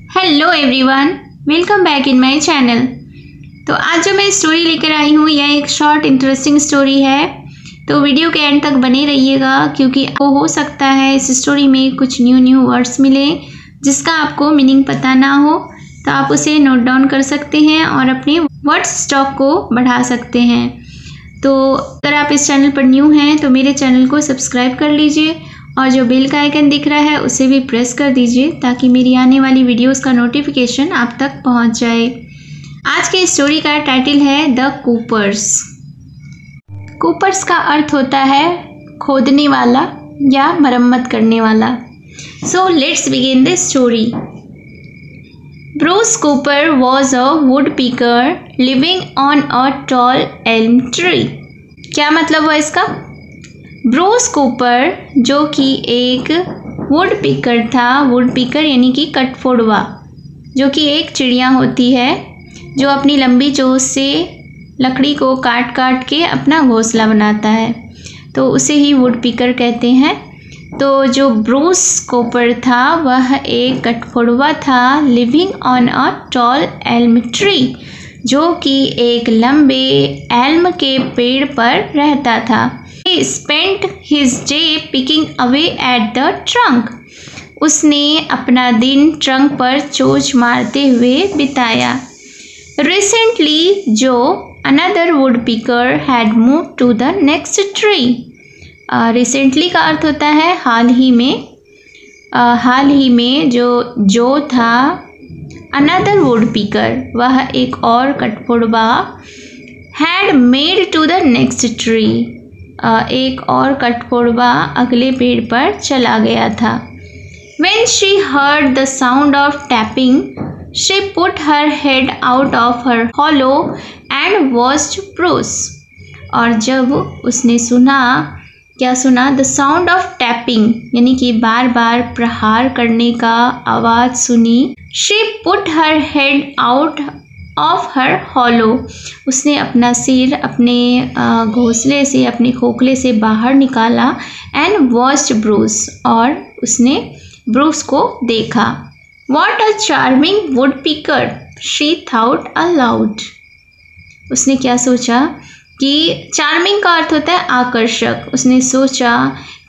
Hello everyone, welcome back in my channel. तो आज जो मैं स्टोरी लेकर आई हूँ यह एक शॉर्ट इंटरेस्टिंग स्टोरी है। तो वीडियो के एंड तक बने रहिएगा क्योंकि आपको हो सकता है इस स्टोरी में कुछ न्यू वर्ड्स मिले जिसका आपको मीनिंग पता ना हो, तो आप उसे नोट डाउन कर सकते हैं और अपने वर्ड्स स्टॉक को बढ़ा सकते हैं। तो अगर आप इस चैनल पर न्यू हैं तो मेरे चैनल को सब्सक्राइब कर लीजिए और जो बेल का आइकन दिख रहा है उसे भी प्रेस कर दीजिए ताकि मेरी आने वाली वीडियोस का नोटिफिकेशन आप तक पहुंच जाए। आज के स्टोरी का टाइटल है द कूपर्स। कूपर्स का अर्थ होता है खोदने वाला या मरम्मत करने वाला। So let's begin the story. Bruce Cooper was a would picker living on a tall Elm tree. क्या मतलब हुआ इसका? ब्रूस कूपर जो कि एक वुड पिकर था, वुड पिकर यानी कि कटफोड़वा, जो कि एक चिड़िया होती है जो अपनी लंबी चोंच से लकड़ी को काट काट के अपना घोंसला बनाता है, तो उसे ही वुड पिकर कहते हैं। तो जो ब्रूस कूपर था वह एक कटफोड़वा था, living on a tall Elm tree, जो कि एक लंबे एल्म के पेड़ पर रहता था। He spent his day picking away at the trunk. उसने अपना दिन ट्रंक पर चोंच मारते हुए बिताया। Recently, Joe, another woodpecker, had moved to the next tree. Recently का अर्थ होता है हाल ही में। हाल ही में जो था another woodpecker, वह एक और कटफोड़वा, had made to the next tree. एक और कटफोड़वा अगले पेड़ पर चला गया था। When she heard the sound of tapping, she put her head out of her hollow and watched Bruce. और जब उसने क्या सुना? The sound of tapping, यानी कि बार बार प्रहार करने का आवाज़ सुनी। She put her head out of her hollow, उसने अपना सिर अपने घोंसले से, अपने खोखले से बाहर निकाला। एंड वॉच्ड ब्रूस, और उसने ब्रूस को देखा। What a charming would picker, she thought allowed. उसने क्या सोचा कि चार्मिंग का अर्थ होता है आकर्षक। उसने सोचा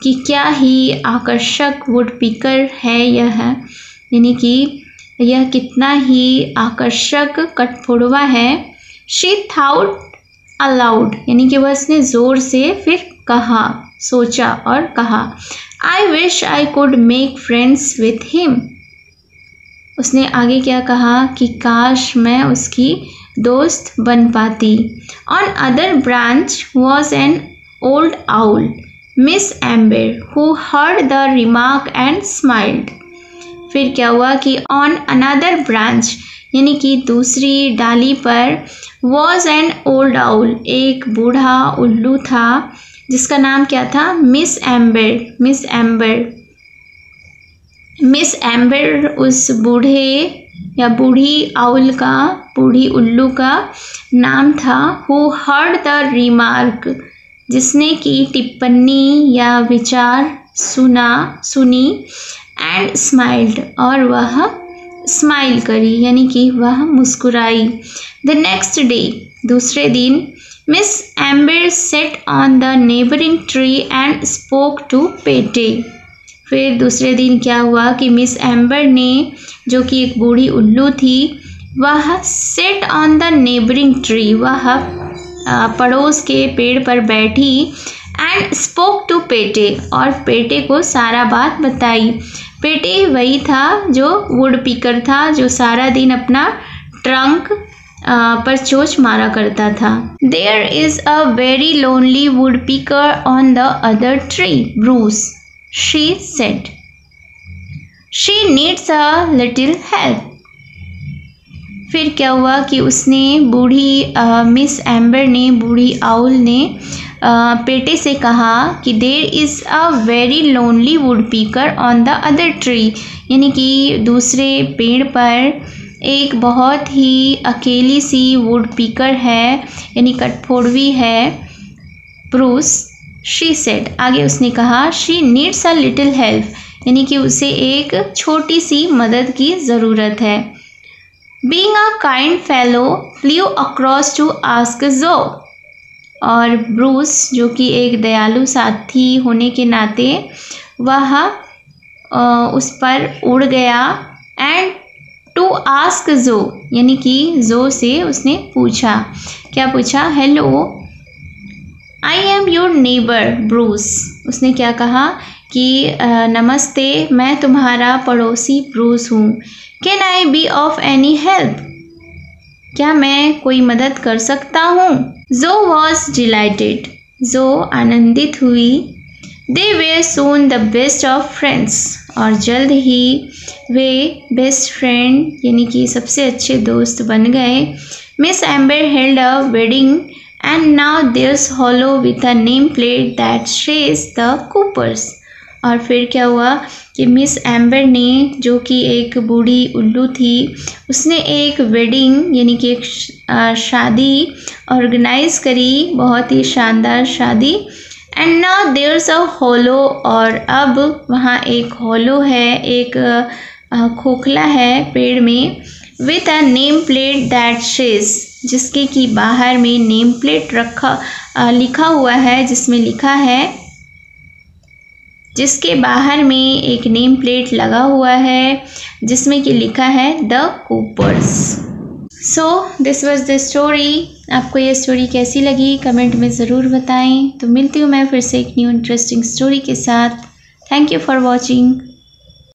कि क्या ही आकर्षक वुड पिकर है यह, यानी कि यह कितना ही आकर्षक कटफोड़वा है। शी थाउट अलाउड, यानी कि वह उसने ज़ोर से फिर कहा, सोचा और कहा, I wish I could make friends with him. उसने आगे क्या कहा कि काश मैं उसकी दोस्त बन पाती। On other branch was an old owl, miss amber, who heard the remark and smiled. फिर क्या हुआ कि ऑन अनदर ब्रांच, यानी कि दूसरी डाली पर, वॉज एन ओल्ड आउल, एक बूढ़ा उल्लू था जिसका नाम क्या था? Miss amber. मिस एम्बर उस बूढ़े या बूढ़ी आउल का, बूढ़ी उल्लू का नाम था। हु हर्ड द रिमार्क, जिसने की टिप्पणी या विचार सुनी। एंड स्माइल्ड, और वह स्माइल करी, यानी कि वह मुस्कुराई। द नेक्स्ट डे, दूसरे दिन, miss Amber sat on the neighbouring tree and spoke to Pete. फिर दूसरे दिन क्या हुआ कि मिस एम्बर ने, जो कि एक बूढ़ी उल्लू थी, वह set on the neighbouring tree, वह पड़ोस के पेड़ पर बैठी। एंड स्पोक टू पेटे, और पेटे को सारा बात बताई। पेटे वही था जो वुड पिकर था, जो सारा दिन अपना ट्रंक पर चोंच मारा करता था। There is a very lonely woodpecker on the other tree, Bruce, she said, she needs a little help. फिर क्या हुआ कि उसने मिस एम्बर ने, बूढ़ी आउल ने पेटे से कहा कि there is a very lonely woodpecker on the other tree, यानी कि दूसरे पेड़ पर एक बहुत ही अकेली सी वुड पिकर है, यानी कटफोड़वी है, ब्रूस। शी सेड, आगे उसने कहा, she needs a little help, यानी कि उसे एक छोटी सी मदद की ज़रूरत है। Being a kind fellow flew across to ask Zoe, और ब्रूस जो कि एक दयालु साथी होने के नाते वह उस पर उड़ गया एंड टू आस्क जो, यानी कि जो से उसने पूछा, क्या पूछा? Hello, I am your neighbour Bruce. उसने क्या कहा कि नमस्ते, मैं तुम्हारा पड़ोसी ब्रूस हूँ। Can I be of any help? क्या मैं कोई मदद कर सकता हूँ? जो वॉज डिलाइटेड, जो आनंदित हुई। They were soon the best of friends, और जल्द ही वे बेस्ट फ्रेंड यानी कि सबसे अच्छे दोस्त बन गए। Miss Amber held a wedding and now there's hollow with a name plate that says the Coopers. और फिर क्या हुआ कि मिस एम्बर ने, जो कि एक बूढ़ी उल्लू थी, उसने एक वेडिंग यानी कि एक शादी ऑर्गेनाइज करी, बहुत ही शानदार शादी। And now there's a hollow, और अब वहाँ एक हॉलो है, एक खोखला है पेड़ में, with a name plate that says, जिसके कि बाहर में नेम प्लेट लिखा हुआ है, जिसमें लिखा है, जिसके बाहर में एक नेम प्लेट लगा हुआ है जिसमें कि लिखा है the Coopers. So this was the story. आपको ये स्टोरी कैसी लगी कमेंट में ज़रूर बताएं। तो मिलती हूँ मैं फिर से एक न्यू इंटरेस्टिंग स्टोरी के साथ। Thank you for watching.